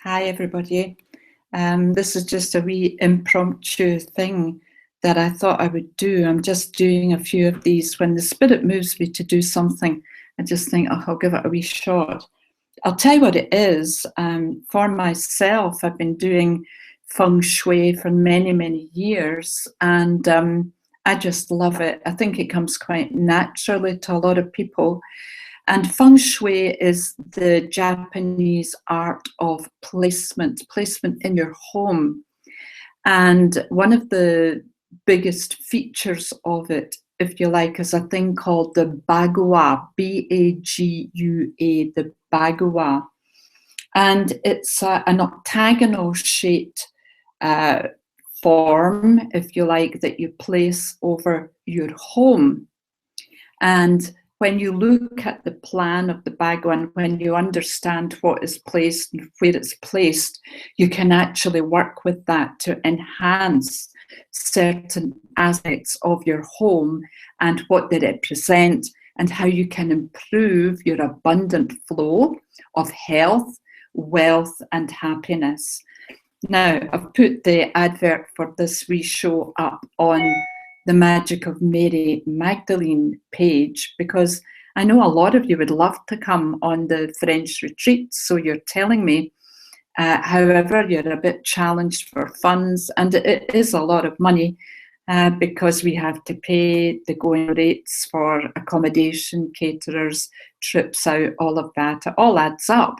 Hi, everybody. This is just a wee impromptu thing that I thought I would do. I'm just doing a few of these. When the spirit moves me to do something, I just think, oh, I'll give it a wee shot. I'll tell you what it is. For myself, I've been doing Feng Shui for many, many years, and I just love it. I think it comes quite naturally to a lot of people. And Feng Shui is the Japanese art of placement in your home. And one of the biggest features of it, if you like, is a thing called the Bagua, Bagua, the Bagua. And it's an octagonal shaped form, if you like, that you place over your home. And when you look at the plan of the Bagua and when you understand what is placed and where it's placed, you can actually work with that to enhance certain aspects of your home and what they represent and how you can improve your abundant flow of health, wealth, and happiness. Now, I've put the advert for this wee show up on the Magic of Mary Magdalene page because I know a lot of you would love to come on the French retreat, so you're telling me. However, you're a bit challenged for funds, and it is a lot of money because we have to pay the going rates for accommodation, caterers, trips out, all of that. It all adds up.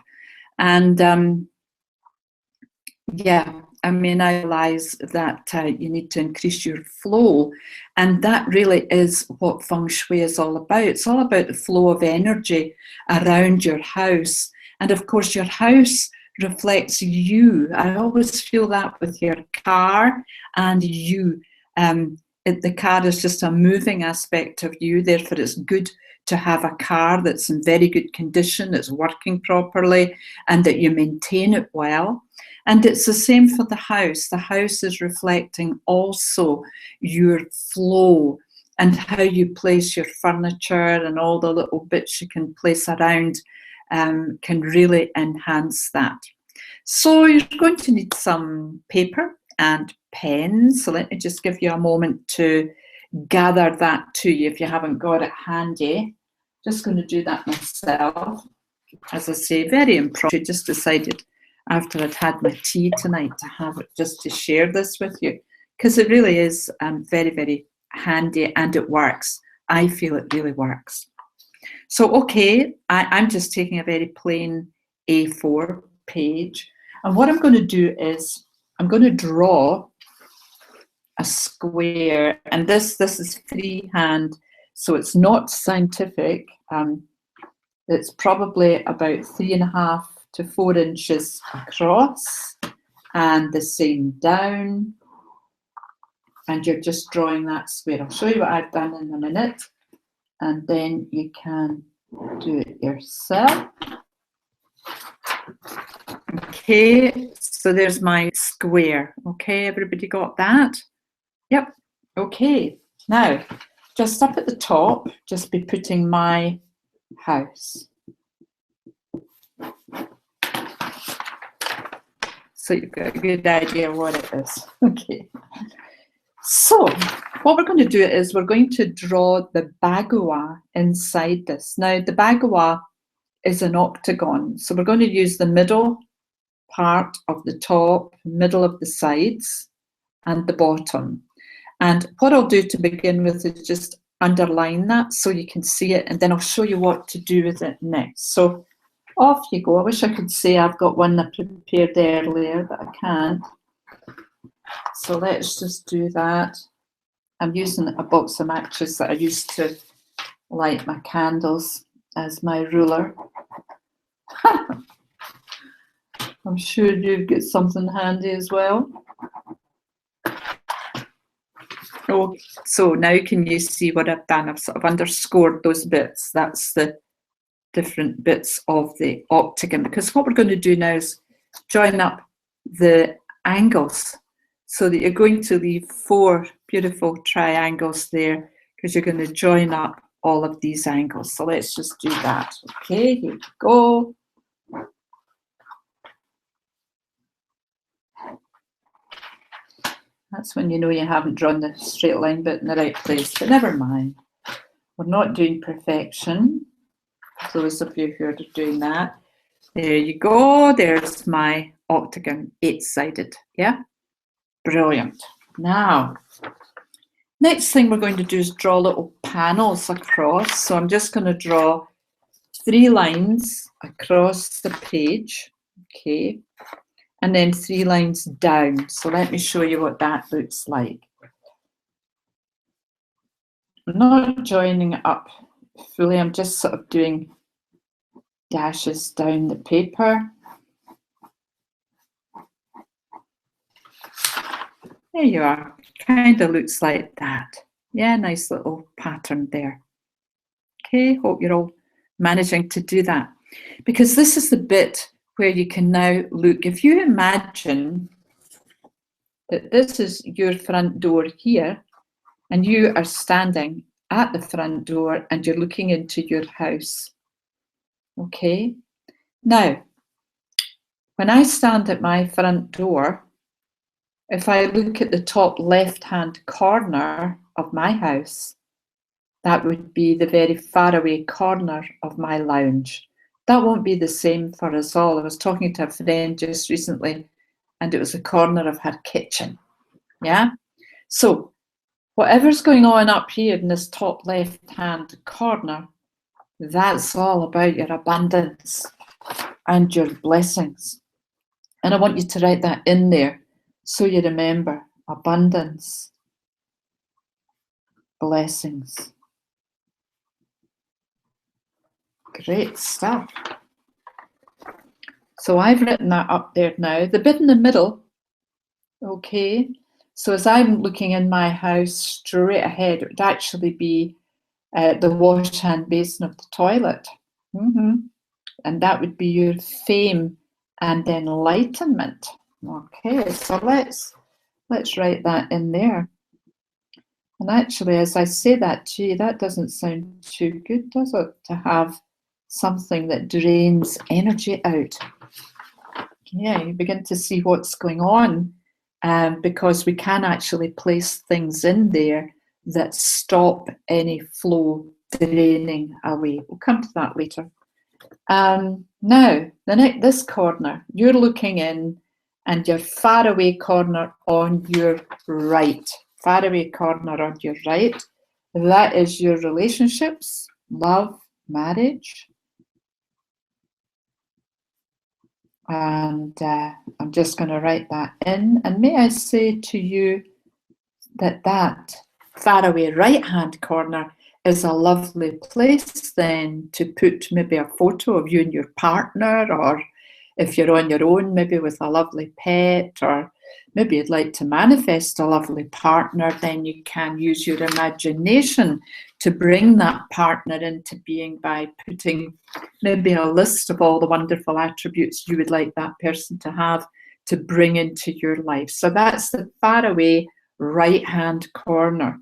And yeah, I mean, I realize that you need to increase your flow, and that really is what Feng Shui is all about. It's all about the flow of energy around your house. And of course, your house reflects you. I always feel that with your car and you. The car is just a moving aspect of you, therefore it's good to have a car that's in very good condition, that's working properly, and that you maintain it well. And it's the same for the house. The house is reflecting also your flow and how you place your furniture and all the little bits you can place around can really enhance that. So you're going to need some paper and pens. So let me just give you a moment to gather that to you if you haven't got it handy. Just going to do that myself. As I say, very impromptu, just decided after I'd had my tea tonight to have it just to share this with you because it really is very, very handy and it works. I feel it really works. So, okay, I'm just taking a very plain A4 page. And what I'm going to do is I'm going to draw a square. And this is freehand, so it's not scientific. It's probably about 3.5 to 4 inches across and the same down. And you're just drawing that square. I'll show you what I've done in a minute. And then you can do it yourself. Okay, so there's my square. Okay, everybody got that? Yep, okay. Now, just up at the top, just be putting my house. So you've got a good idea of what it is. Okay. So what we're going to do is we're going to draw the Bagua inside this. Now, the Bagua is an octagon. So we're going to use the middle part of the top, middle of the sides, and the bottom. And what I'll do to begin with is just underline that so you can see it, and then I'll show you what to do with it next. So off you go. I wish I could say I've got one I prepared earlier, but I can't. So let's just do that. I'm using a box of matches that I used to light my candles as my ruler. I'm sure you've got something handy as well. Oh, so now can you see what I've done? I've sort of underscored those bits. That's the different bits of the octagon, because what we're going to do now is join up the angles so that you're going to leave 4 beautiful triangles there because you're going to join up all of these angles. So let's just do that. Okay, here we go. That's when you know you haven't drawn the straight line bit in the right place, but never mind. We're not doing perfection. For those of you who are doing that. There you go. There's my octagon, 8-sided. Yeah? Brilliant. Now, next thing we're going to do is draw little panels across. So I'm just going to draw 3 lines across the page. Okay. And then 3 lines down. So let me show you what that looks like. I'm not joining it up fully. I'm just sort of doing dashes down the paper. There you are. Kind of looks like that. Yeah, nice little pattern there. Okay, hope you're all managing to do that. Because this is the bit where you can now look. If you imagine that this is your front door here, and you are standing at the front door and you're looking into your house. Okay, now, when I stand at my front door, if I look at the top left-hand corner of my house, that would be the very far away corner of my lounge. That won't be the same for us all. I was talking to a friend just recently, and it was the corner of her kitchen. Yeah? So, whatever's going on up here in this top left-hand corner, that's all about your abundance and your blessings. And I want you to write that in there so you remember abundance, blessings. Great stuff. So I've written that up there now. The bit in the middle, okay, so as I'm looking in my house straight ahead, it would actually be the wash hand basin of the toilet. And that would be your fame and enlightenment. Okay, so let's write that in there. And actually, as I say that, gee, that doesn't sound too good, does it? To have something that drains energy out. Yeah, you begin to see what's going on, because we can actually place things in there that stop any flow draining away. We'll come to that later. Now, this corner, you're looking in, and your far away corner on your right, far away corner on your right, that is your relationships, love, marriage. And I'm just going to write that in. And may I say to you that that far away right hand corner is a lovely place then to put maybe a photo of you and your partner, or if you're on your own, maybe with a lovely pet, or maybe you'd like to manifest a lovely partner, then you can use your imagination to bring that partner into being by putting maybe a list of all the wonderful attributes you would like that person to have to bring into your life. So that's the far away right hand corner.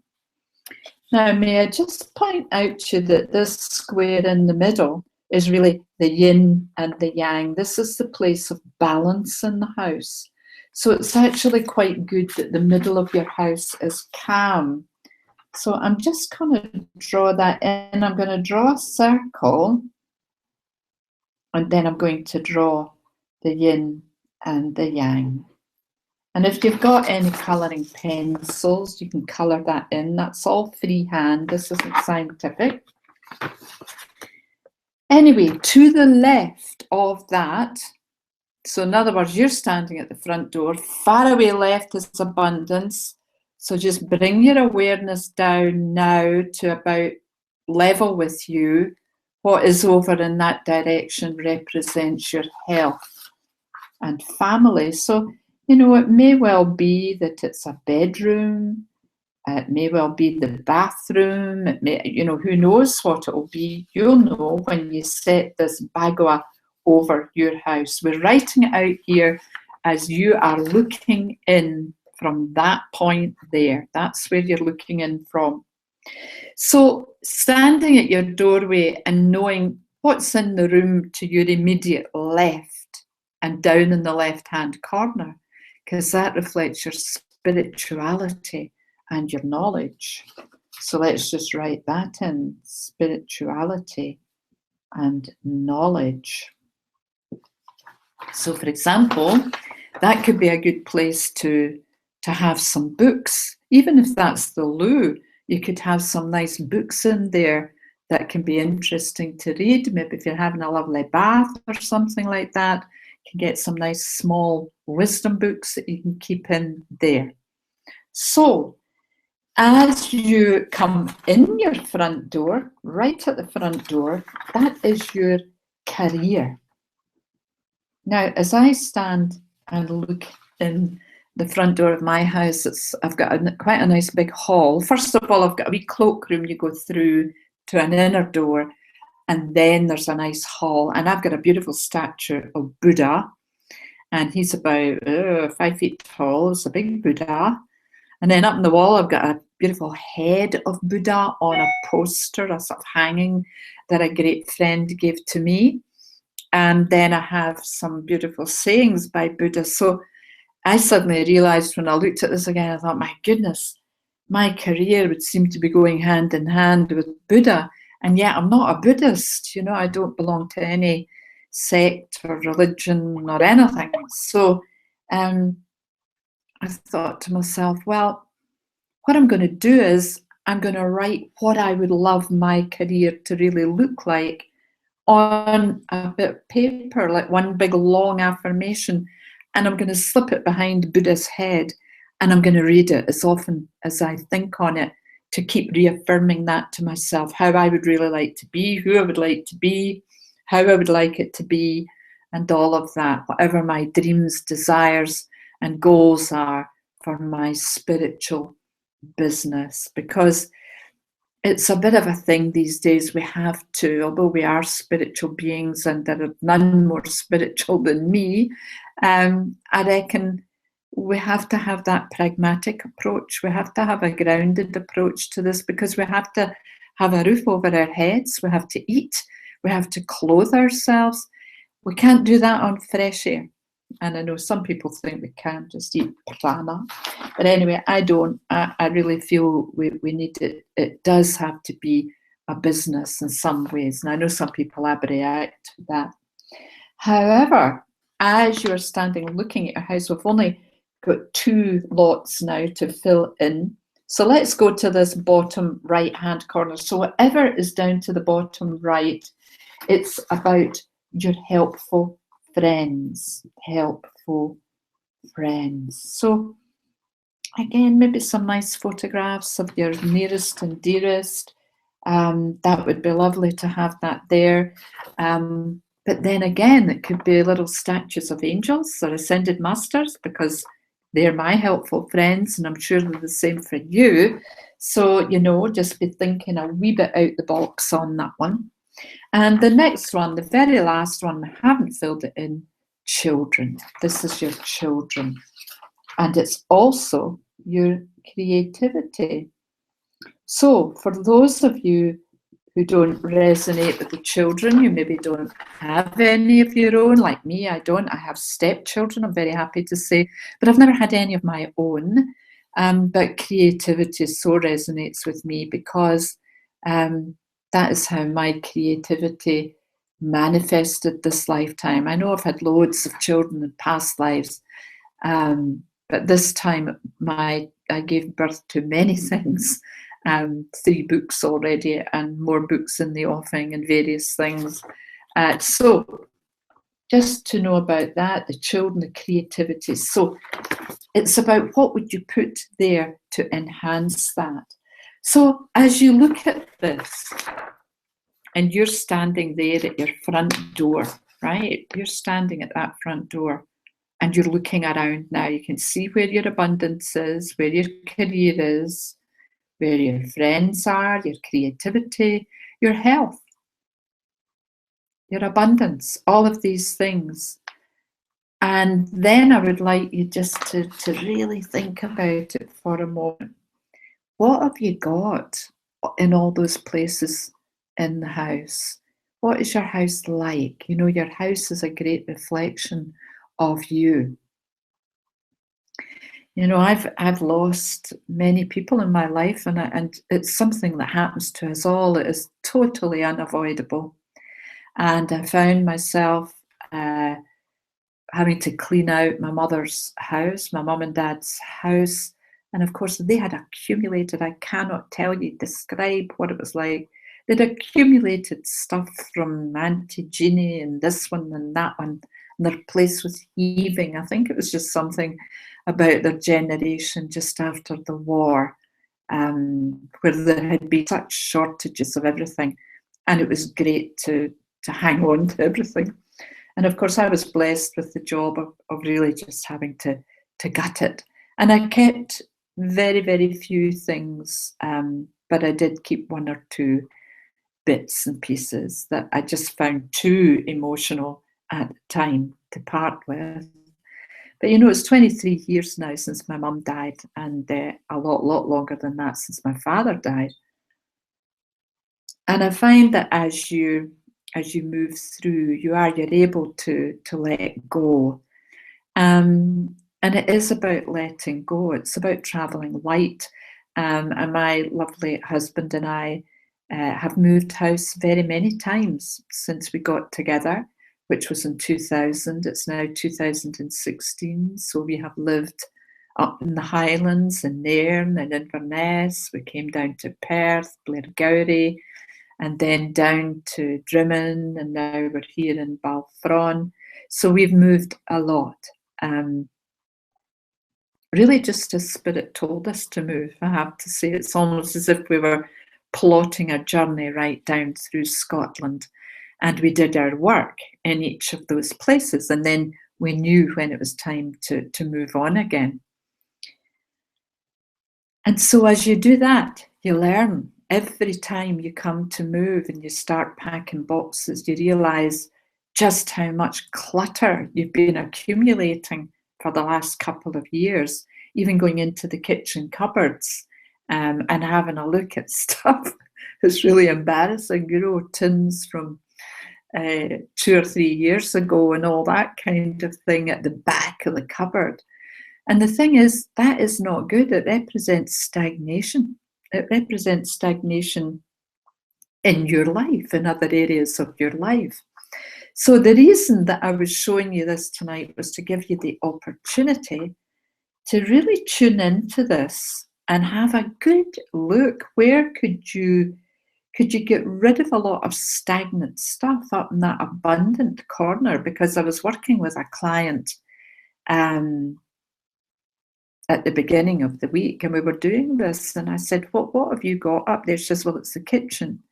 Now, may I just point out to you that this square in the middle is really the yin and the yang. This is the place of balance in the house. So it's actually quite good that the middle of your house is calm. So I'm just going to draw that in. I'm going to draw a circle, and then I'm going to draw the yin and the yang. And if you've got any colouring pencils, you can colour that in. That's all freehand. This isn't scientific. Anyway, to the left of that, so in other words, you're standing at the front door, far away left is abundance. So just bring your awareness down now to about level with you. What is over in that direction represents your health and family. So, you know, it may well be that it's a bedroom. It may well be the bathroom. It may, you know, who knows what it will be. You'll know when you set this Bagua over your house. We're writing it out here as you are looking in from that point there. That's where you're looking in from. So standing at your doorway and knowing what's in the room to your immediate left and down in the left-hand corner, because that reflects your spirituality and your knowledge. So let's just write that in, spirituality and knowledge. So for example, that could be a good place to have some books. Even if that's the loo, you could have some nice books in there that can be interesting to read. Maybe if you're having a lovely bath or something like that, you can get some nice small wisdom books that you can keep in there. So as you come in your front door, right at the front door, that is your career. Now, as I stand and look in the front door of my house, I've got quite a nice big hall. First of all, I've got a wee cloakroom you go through to an inner door, and then there's a nice hall. And I've got a beautiful statue of Buddha, and he's about 5 feet tall. It's a big Buddha. And then up on the wall, I've got a beautiful head of Buddha on a poster, a sort of hanging that a great friend gave to me. And then I have some beautiful sayings by Buddha. So I suddenly realized when I looked at this again, I thought, my goodness, my career would seem to be going hand in hand with Buddha. And yet I'm not a Buddhist, you know, I don't belong to any sect or religion or anything. So I thought to myself, well, what I'm going to do is I'm going to write what I would love my career to really look like on a bit of paper, like one big long affirmation, and I'm going to slip it behind Buddha's head, and I'm going to read it as often as I think on it to keep reaffirming that to myself, how I would really like to be, who I would like to be, how I would like it to be, and all of that, whatever my dreams, desires, and goals are for my spiritual business. Because it's a bit of a thing these days. We have to, although we are spiritual beings and there are none more spiritual than me, I reckon we have to have that pragmatic approach. We have to have a grounded approach to this, because we have to have a roof over our heads, we have to eat, we have to clothe ourselves. We can't do that on fresh air. And I know some people think we can just eat prana. But anyway, I don't. I really feel we need it. It does have to be a business in some ways. And I know some people abreact to that. However, as you're standing looking at your house, we've only got 2 lots now to fill in. So let's go to this bottom right-hand corner. So whatever is down to the bottom right, it's about your helpful friends, helpful friends. So again, maybe some nice photographs of your nearest and dearest. That would be lovely to have that there. But then again, it could be little statues of angels or ascended masters, because they're my helpful friends, and I'm sure they're the same for you. So, you know, just be thinking a wee bit out the box on that one. And the next one, the very last one, I haven't filled it in, children. This is your children. And it's also your creativity. So for those of you who don't resonate with the children, you maybe don't have any of your own, like me, I don't. I have stepchildren, I'm very happy to say, but I've never had any of my own. But creativity so resonates with me, because that is how my creativity manifested this lifetime. I know I've had loads of children in past lives, but this time I gave birth to many things. 3 books already, and more books in the offing and various things. So just to know about that, the children, the creativity. So it's about what would you put there to enhance that. So as you look at this, and you're standing there at your front door, right? You're standing at that front door, and you're looking around now. You can see where your abundance is, where your career is, where your friends are, your creativity, your health, your abundance, all of these things. And then I would like you just to really think about it for a moment. What have you got in all those places in the house? What is your house like? You know, your house is a great reflection of you. You know, I've lost many people in my life, and it's something that happens to us all. It is totally unavoidable. And I found myself having to clean out my mother's house, my mum and dad's house. And of course, they had accumulated, I cannot tell you, describe what it was like. They'd accumulated stuff from Auntie Jeannie and this one and that one, and their place was heaving. I think it was just something about their generation just after the war, where there had been such shortages of everything. And it was great to hang on to everything. And of course, I was blessed with the job of really just having to gut it. And I kept very, very few things, but I did keep one or two bits and pieces that I just found too emotional at the time to part with. But you know, it's 23 years now since my mum died, and a lot longer than that since my father died. And I find that as you move through, you're able to let go. And it is about letting go. It's about traveling light. And my lovely husband and I have moved house very many times since we got together, which was in 2000. It's now 2016. So we have lived up in the Highlands, in Nairn and Inverness. We came down to Perth, Blairgowrie, and then down to Drimmen, and now we're here in Balfron. So we've moved a lot. Really just as Spirit told us to move, I have to say. It's almost as if we were plotting a journey right down through Scotland, and we did our work in each of those places, and then we knew when it was time to move on again. And so as you do that, you learn. Every time you come to move and you start packing boxes, you realize just how much clutter you've been accumulating for the last couple of years, even going into the kitchen cupboards and having a look at stuff. It's really embarrassing, you know, tins from 2 or 3 years ago and all that kind of thing at the back of the cupboard. And the thing is, that is not good. It represents stagnation. It represents stagnation in your life, in other areas of your life. So the reason that I was showing you this tonight was to give you the opportunity to really tune into this and have a good look. Where could you get rid of a lot of stagnant stuff up in that abundant corner? Because I was working with a client at the beginning of the week, and we were doing this, and I said, what have you got up there? She says, well, it's the kitchen,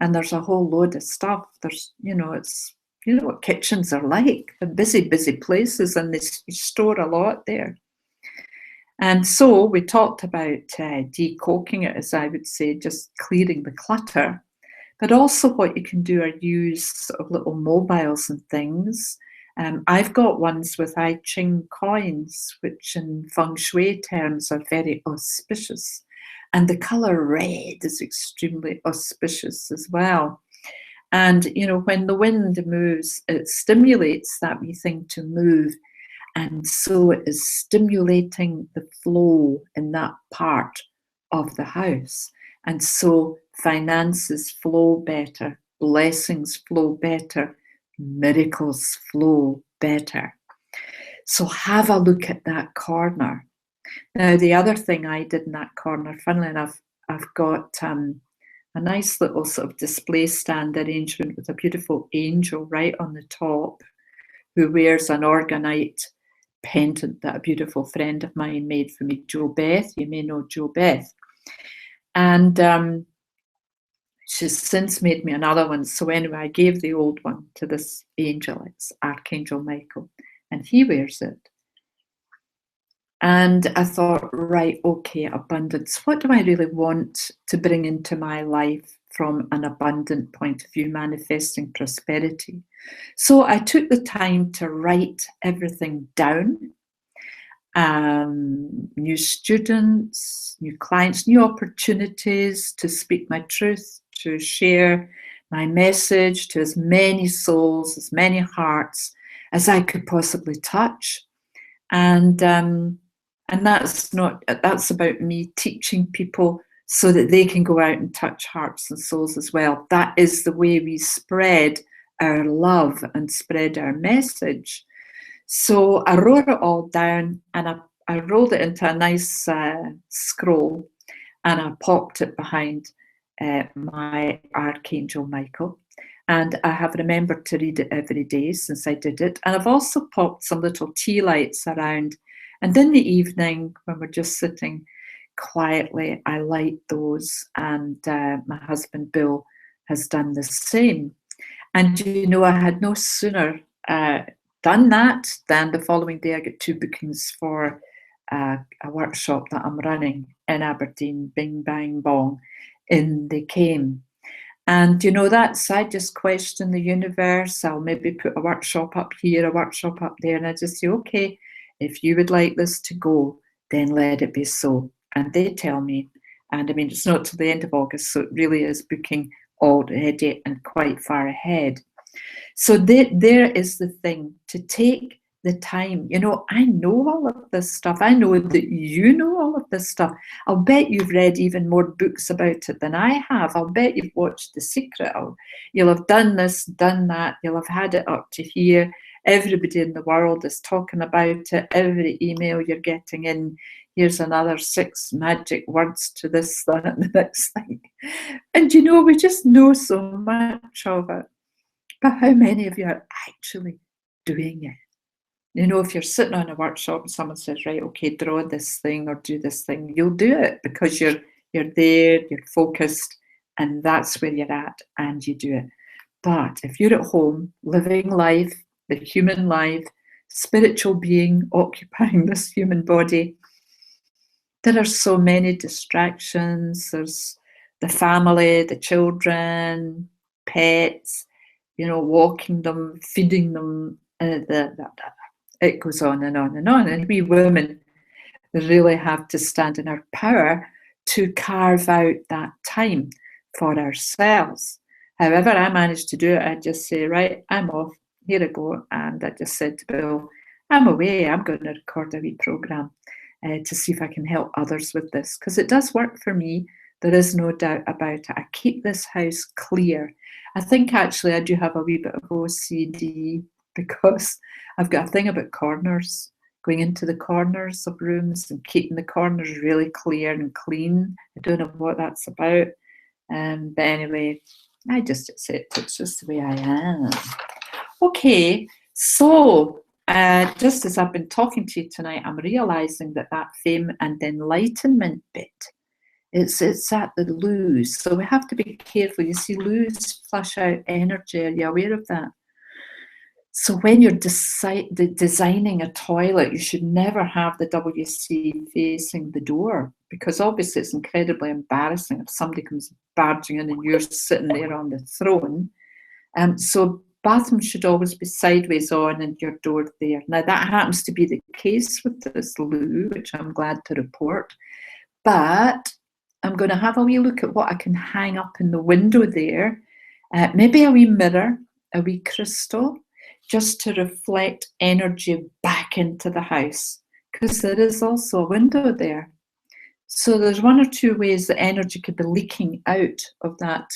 and there's a whole load of stuff. There's, you know, it's, you know what kitchens are like. They're busy places, and they store a lot there. And so we talked about decoking it, as I would say, just clearing the clutter. But also what you can do are use sort of little mobiles and things. I've got ones with I Ching coins, which in Feng Shui terms are very auspicious. And the colour red is extremely auspicious as well. And, you know, when the wind moves, it stimulates that wee thing to move. And so it is stimulating the flow in that part of the house. And so finances flow better, blessings flow better, miracles flow better. So have a look at that corner. Now, the other thing I did in that corner, funnily enough, I've got a nice little sort of display stand arrangement with a beautiful angel right on the top, who wears an orgonite pendant that a beautiful friend of mine made for me, Jo Beth. You may know Jo Beth. And she's since made me another one. So anyway, I gave the old one to this angel. It's Archangel Michael, and he wears it. And I thought, right, okay, abundance. What do I really want to bring into my life from an abundant point of view, manifesting prosperity? So I took the time to write everything down. New students, new clients, new opportunities to speak my truth, to share my message to as many souls, as many hearts as I could possibly touch. And And that's about me teaching people so that they can go out and touch hearts and souls as well. That is the way we spread our love and spread our message. So I wrote it all down, and I rolled it into a nice scroll, and I popped it behind my Archangel Michael. And I have remembered to read it every day since I did it. And I've also popped some little tea lights around. And in the evening, when we're just sitting quietly, I light those. And my husband, Bill, has done the same. And, you know, I had no sooner done that than the following day I got 2 bookings for a workshop that I'm running in Aberdeen. Bing, bang, bong. In they came. And, you know, I just question the universe. I'll maybe put a workshop up here, a workshop up there, and I just say, okay, if you would like this to go, then let it be so. And they tell me, and I mean, it's not till the end of August, so it really is booking already and quite far ahead. So there is the thing, to take the time. You know, I know all of this stuff. I know that you know all of this stuff. I'll bet you've read even more books about it than I have. I'll bet you've watched The Secret. You'll have done this, done that. You'll have had it up to here. Everybody in the world is talking about it. Every email you're getting in, here's another 6 magic words to this, that, and the next thing. And, you know, we just know so much of it. But how many of you are actually doing it? You know, if you're sitting on a workshop and someone says, right, okay, draw this thing or do this thing, you'll do it because you're there, you're focused, and that's where you're at, and you do it. But if you're at home, living life, the human life, spiritual being occupying this human body, there are so many distractions. There's the family, the children, pets, you know, walking them, feeding them, it goes on and on and on. And we women really have to stand in our power to carve out that time for ourselves. However, I managed to do it. I just say, right, I'm off, here I go. And I just said to Bill, I'm away, I'm going to record a wee programme to see if I can help others with this, because it does work for me. There is no doubt about it. I keep this house clear. I think actually I do have a wee bit of OCD, because I've got a thing about corners, going into the corners of rooms and keeping the corners really clear and clean. I don't know what that's about. But anyway, I just accept it. It's just the way I am. Okay, so just as I've been talking to you tonight, I'm realising that fame and enlightenment bit, it's at the loos. So we have to be careful. You see, loos flush out energy. Are you aware of that? So when you're designing a toilet, you should never have the WC facing the door, because obviously it's incredibly embarrassing if somebody comes barging in and you're sitting there on the throne. So bathrooms should always be sideways on and your door there. Now that happens to be the case with this loo, which I'm glad to report. But I'm going to have a wee look at what I can hang up in the window there. Maybe a wee mirror, a wee crystal, just to reflect energy back into the house, because there is also a window there. So there's 1 or 2 ways that energy could be leaking out of that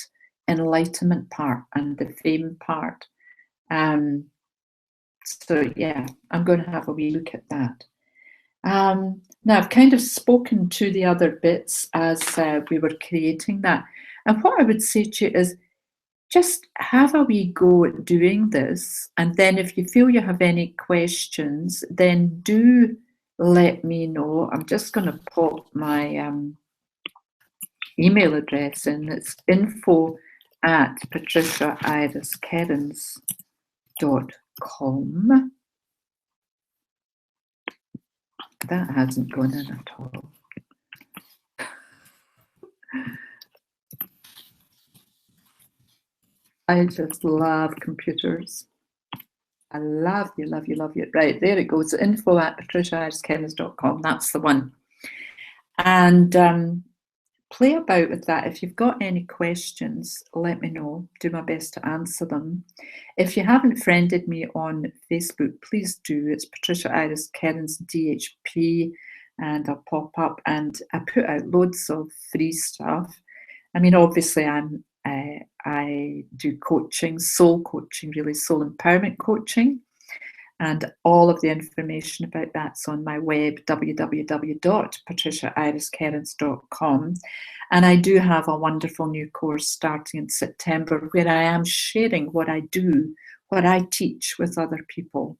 enlightenment part and the fame part. So yeah, I'm going to have a wee look at that. Now I've kind of spoken to the other bits as we were creating that. And what I would say to you is, just have a wee go at doing this, and then if you feel you have any questions, then do let me know. I'm just going to pop my email address in. It's info@patricia-iris-kerins.com. That hasn't gone in at all. I just love computers. I love you, love you, love you. Right, there it goes. info@patricia-iris-kerins.com. That's the one. And play about with that. If you've got any questions, let me know. Do my best to answer them. If you haven't friended me on Facebook, please do. It's Patricia-Iris-Kerins DHP. and I'll pop up, and I put out loads of free stuff. I mean, obviously, I do coaching, soul coaching, really soul empowerment coaching, and all of the information about that's on my web, www.patricia-iris-kerins.com. And I do have a wonderful new course starting in September where I am sharing what I do, what I teach with other people.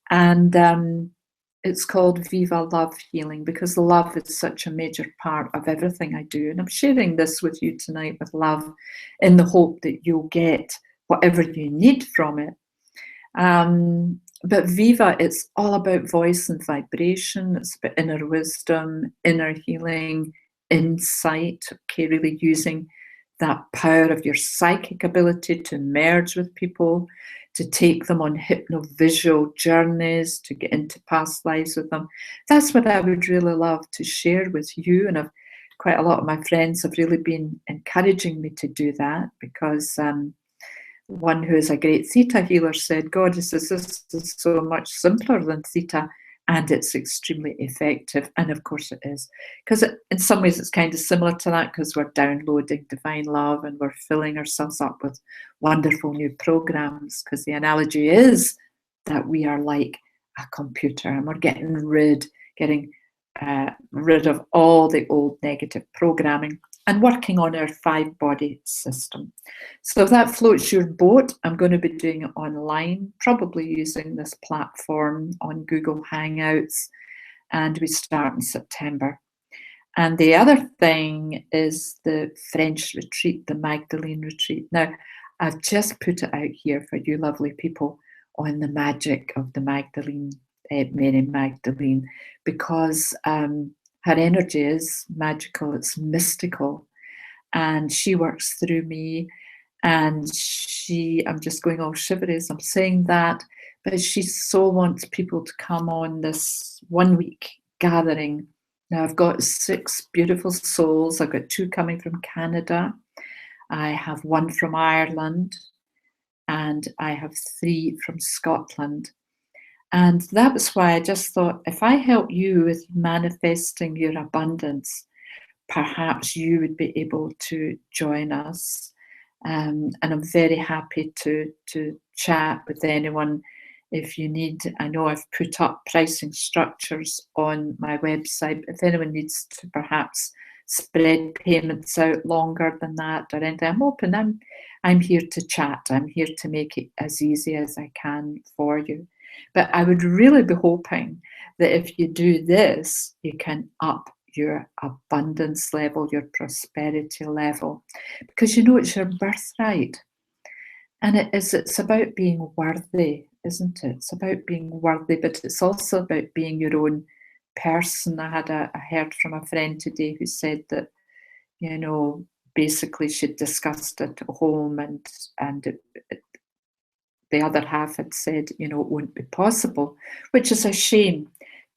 And it's called Viva Love Healing, because love is such a major part of everything I do. And I'm sharing this with you tonight with love, in the hope that you'll get whatever you need from it. But Viva, it's all about voice and vibration. It's about inner wisdom, inner healing, insight, okay, really using that power of your psychic ability to merge with people, to take them on hypnovisual journeys, to get into past lives with them. That's what I would really love to share with you. And quite a lot of my friends have really been encouraging me to do that, because one who is a great theta healer said, God, this is so much simpler than theta, and it's extremely effective. And of course it is, because in some ways it's kind of similar to that, because we're downloading divine love and we're filling ourselves up with wonderful new programs, because the analogy is that we are like a computer, and we're getting rid of all the old negative programming and working on our 5-body system. So if that floats your boat, I'm going to be doing it online, probably using this platform on Google Hangouts, and we start in September. And the other thing is the French retreat, the Magdalene retreat. Now, I've just put it out here for you lovely people on the magic of the Magdalene, Mary Magdalene, because her energy is magical, it's mystical, and she works through me. And I'm just going all shivery as I'm saying that, but she so wants people to come on this 1-week gathering. Now, I've got 6 beautiful souls. I've got 2 coming from Canada. I have 1 from Ireland, and I have 3 from Scotland. And that was why I just thought, if I help you with manifesting your abundance, perhaps you would be able to join us. And I'm very happy to chat with anyone if you need. I know I've put up pricing structures on my website. If anyone needs to perhaps spread payments out longer than that or anything, I'm open. I'm here to chat. I'm here to make it as easy as I can for you. But I would really be hoping that if you do this, you can up your abundance level, your prosperity level, because you know it's your birthright. And it's about being worthy, isn't it? It's about being worthy, but it's also about being your own person. I heard from a friend today who said that, basically she'd discussed it at home, and the other half had said, it won't be possible, which is a shame,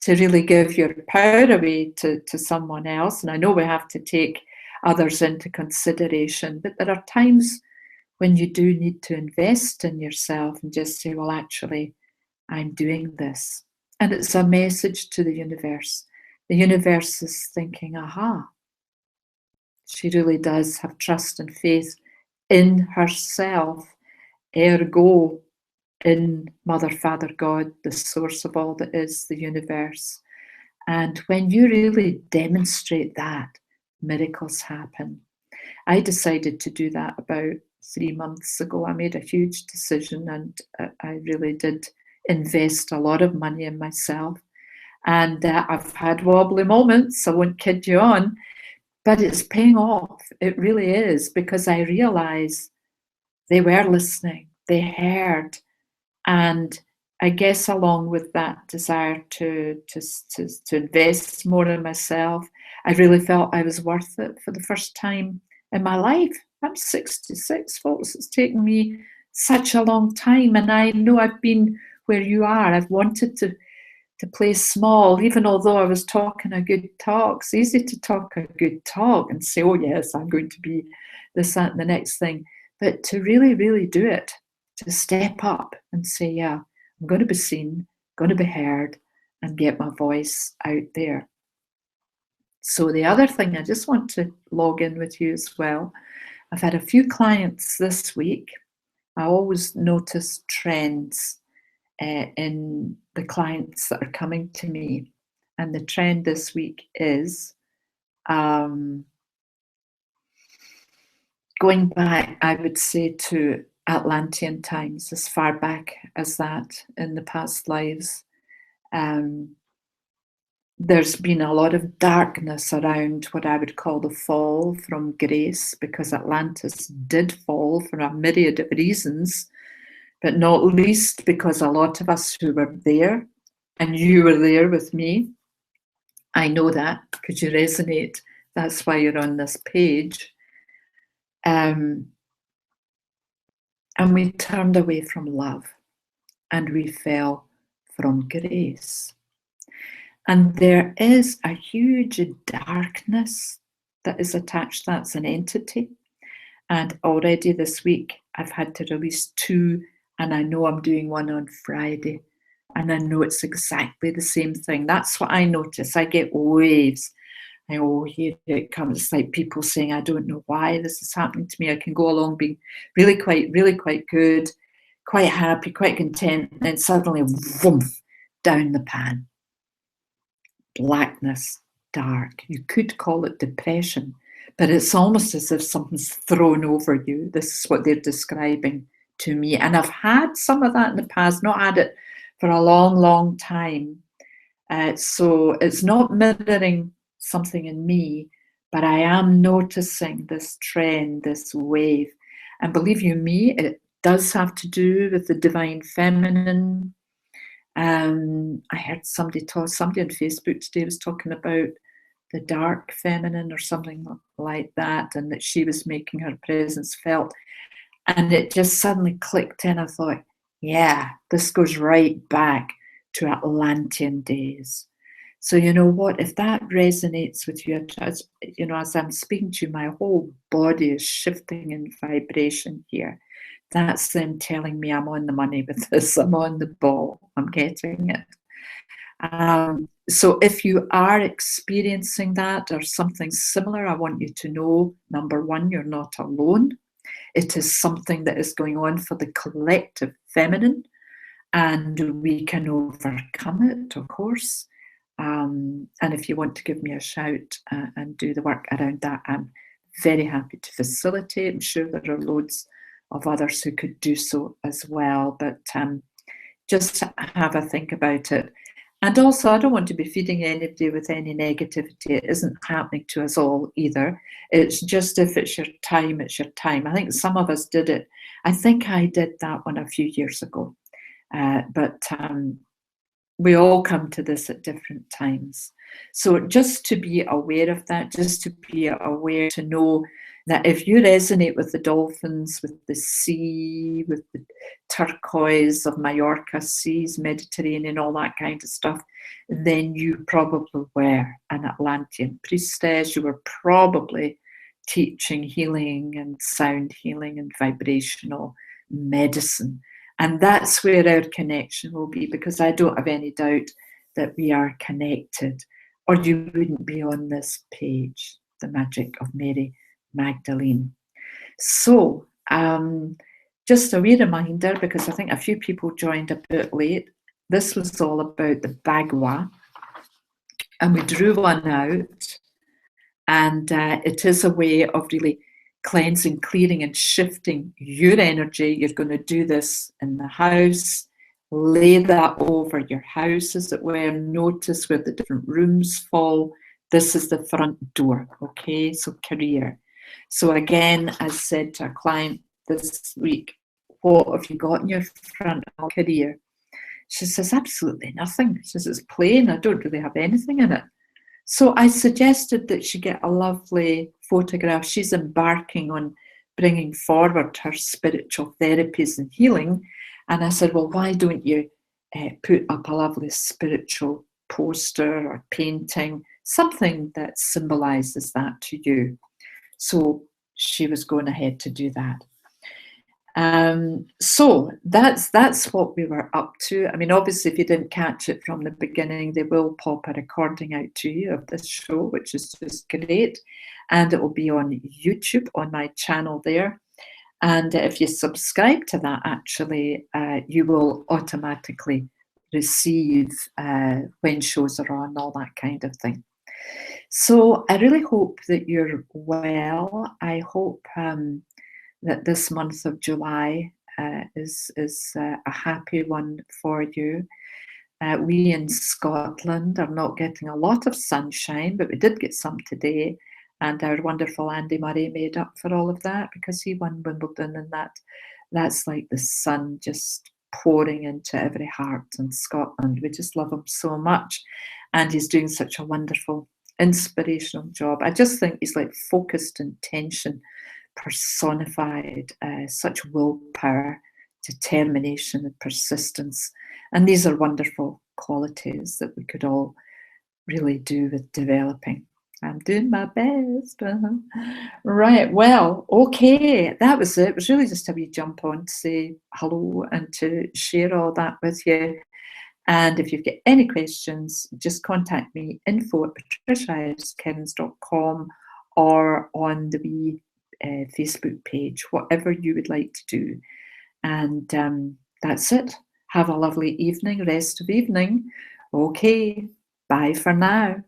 to really give your power away to someone else. And I know we have to take others into consideration, but there are times when you do need to invest in yourself and just say, well, actually, I'm doing this. And it's a message to the universe. The universe is thinking, aha, she really does have trust and faith in herself, ergo in Mother, Father, God, the source of all that is, the universe. And when you really demonstrate that, miracles happen. I decided to do that about 3 months ago. I made a huge decision, and I really did invest a lot of money in myself. And I've had wobbly moments, I won't kid you on, but it's paying off. It really is, because I realize they were listening, they heard. And I guess along with that desire to invest more in myself, I really felt I was worth it for the first time in my life. I'm 66, folks. It's taken me such a long time. And I know I've been where you are. I've wanted to play small, even although I was talking a good talk. It's easy to talk a good talk and say, oh yes, I'm going to be this, that, and the next thing. But to really, really do it, to step up and say, yeah, I'm going to be seen, going to be heard, and get my voice out there. So the other thing I just want to log in with you as well, I've had a few clients this week. I always notice trends in the clients that are coming to me. And the trend this week is going back, I would say, to Atlantean times, as far back as that in the past lives. There's been a lot of darkness around what I would call the fall from grace, because Atlantis did fall for a myriad of reasons, but not least because a lot of us who were there, and you were there with me, I know that because you resonate, that's why you're on this page, and we turned away from love and we fell from grace. And there is a huge darkness that is attached. That's an entity. And already this week, I've had to release 2, and I know I'm doing one on Friday. And I know it's exactly the same thing. That's what I notice. I get waves. I go, here it comes. It's like people saying, I don't know why this is happening to me. I can go along being really quite good, quite happy, quite content. And then suddenly, vroom, down the pan. Blackness, dark. You could call it depression, but it's almost as if something's thrown over you. This is what they're describing to me. And I've had some of that in the past, not had it for a long time. So it's not mirroring something in me, but I am noticing this trend, this wave. And believe you me, it does have to do with the divine feminine. I heard somebody on Facebook today was talking about the dark feminine or something like that, and that she was making her presence felt. And it just suddenly clicked in. I thought, yeah, this goes right back to Atlantean days. So you know what? If that resonates with you, as I'm speaking to you, my whole body is shifting in vibration here. That's them telling me I'm on the money with this. I'm on the ball. I'm getting it. So if you are experiencing that or something similar, I want you to know, number one, you're not alone. It is something that is going on for the collective feminine, and we can overcome it, of course. And if you want to give me a shout and do the work around that, I'm very happy to facilitate. I'm sure there are loads of others who could do so as well, but just have a think about it. And also, I don't want to be feeding anybody with any negativity. It isn't happening to us all either. It's just, if it's your time, it's your time. I think some of us did it. I think I did that one a few years ago. But we all come to this at different times. So just to be aware of that, just to be aware, to know that if you resonate with the dolphins, with the sea, with the turquoise of Mallorca, seas, Mediterranean, all that kind of stuff, then you probably were an Atlantean priestess. You were probably teaching healing and sound healing and vibrational medicine. And that's where our connection will be, because I don't have any doubt that we are connected, or you wouldn't be on this page, The Magic of Mary Magdalene. So just a wee reminder, because I think a few people joined a bit late, this was all about the Bagua, and we drew one out, and it is a way of really cleansing, clearing and shifting your energy. You're going to do this in the house, lay that over your house, as it were. Notice where the different rooms fall. This is the front door, okay? So career. So again, as said to a client this week, what have you got in your front career? She says, absolutely nothing. She says, it's plain. I don't really have anything in it. So I suggested that she get a lovely photograph. She's embarking on bringing forward her spiritual therapies and healing. And I said, well, why don't you put up a lovely spiritual poster or painting, something that symbolizes that to you. So she was going ahead to do that. So that's what we were up to. I mean, obviously, if you didn't catch it from the beginning, they will pop a recording out to you of this show, which is just great. And it will be on YouTube on my channel there. And if you subscribe to that, actually, you will automatically receive when shows are on, all that kind of thing. So I really hope that you're well. I hope that this month of July is a happy one for you. We in Scotland are not getting a lot of sunshine, but we did get some today. And our wonderful Andy Murray made up for all of that because he won Wimbledon, and that's like the sun just pouring into every heart in Scotland. We just love him so much. And he's doing such a wonderful, inspirational job. I just think he's like focused intention personified, such willpower, determination, and persistence. And these are wonderful qualities that we could all really do with developing. I'm doing my best. Right, well, okay, that was it. It was really just a wee jump on to say hello and to share all that with you. And if you've got any questions, just contact me, info@patricia-iris.com, or on the wee Facebook page, whatever you would like to do. And that's it. Have a lovely evening, rest of evening. Okay, bye for now.